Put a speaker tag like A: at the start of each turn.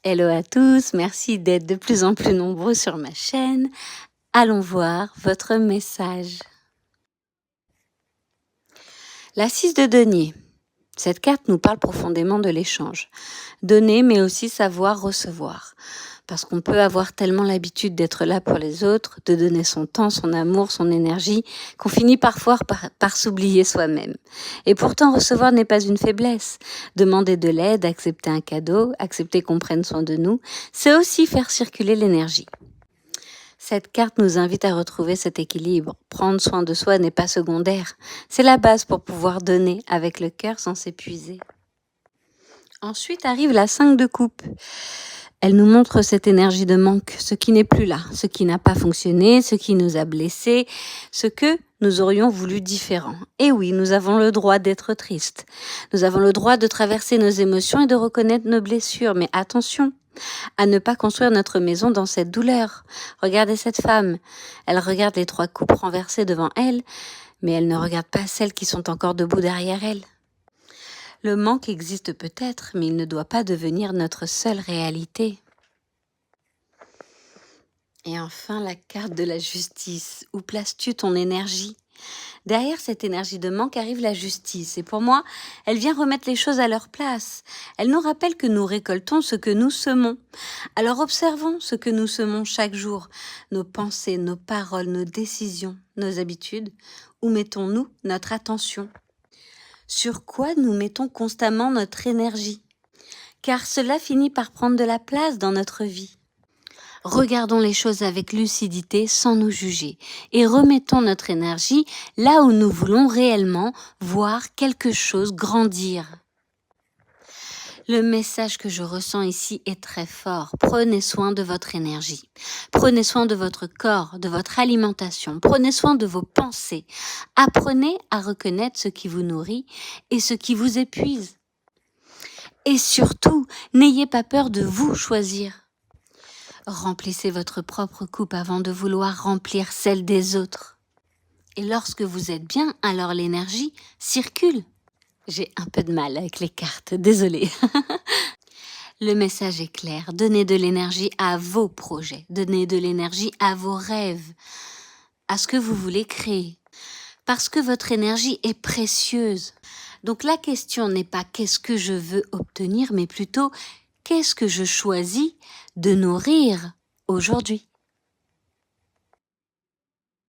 A: Hello à tous, merci d'être de plus en plus nombreux sur ma chaîne. Allons voir votre message. La 6 de denier. Cette carte nous parle profondément de l'échange. Donner, mais aussi savoir recevoir. Parce qu'on peut avoir tellement l'habitude d'être là pour les autres, de donner son temps, son amour, son énergie, qu'on finit parfois par s'oublier soi-même. Et pourtant, recevoir n'est pas une faiblesse. Demander de l'aide, accepter un cadeau, accepter qu'on prenne soin de nous, c'est aussi faire circuler l'énergie. Cette carte nous invite à retrouver cet équilibre. Prendre soin de soi n'est pas secondaire. C'est la base pour pouvoir donner avec le cœur sans s'épuiser. Ensuite arrive la 5 de coupe. Elle nous montre cette énergie de manque, ce qui n'est plus là, ce qui n'a pas fonctionné, ce qui nous a blessés, ce que nous aurions voulu différent. Et oui, nous avons le droit d'être tristes. Nous avons le droit de traverser nos émotions et de reconnaître nos blessures. Mais attention à ne pas construire notre maison dans cette douleur. Regardez cette femme. Elle regarde les 3 coupes renversées devant elle, mais elle ne regarde pas celles qui sont encore debout derrière elle. Le manque existe peut-être, mais il ne doit pas devenir notre seule réalité. Et enfin, la carte de la justice. Où places-tu ton énergie ? Derrière cette énergie de manque arrive la justice. Et pour moi, elle vient remettre les choses à leur place. Elle nous rappelle que nous récoltons ce que nous semons. Alors observons ce que nous semons chaque jour. Nos pensées, nos paroles, nos décisions, nos habitudes. Où mettons-nous notre attention ? Sur quoi nous mettons constamment notre énergie ? Car cela finit par prendre de la place dans notre vie. Regardons les choses avec lucidité sans nous juger et remettons notre énergie là où nous voulons réellement voir quelque chose grandir. Le message que je ressens ici est très fort. Prenez soin de votre énergie. Prenez soin de votre corps, de votre alimentation. Prenez soin de vos pensées. Apprenez à reconnaître ce qui vous nourrit et ce qui vous épuise. Et surtout, n'ayez pas peur de vous choisir. Remplissez votre propre coupe avant de vouloir remplir celle des autres. Et lorsque vous êtes bien, alors l'énergie circule. J'ai un peu de mal avec les cartes, désolée. Le message est clair, donnez de l'énergie à vos projets, donnez de l'énergie à vos rêves, à ce que vous voulez créer. Parce que votre énergie est précieuse. Donc la question n'est pas qu'est-ce que je veux obtenir, mais plutôt qu'est-ce que je choisis de nourrir aujourd'hui.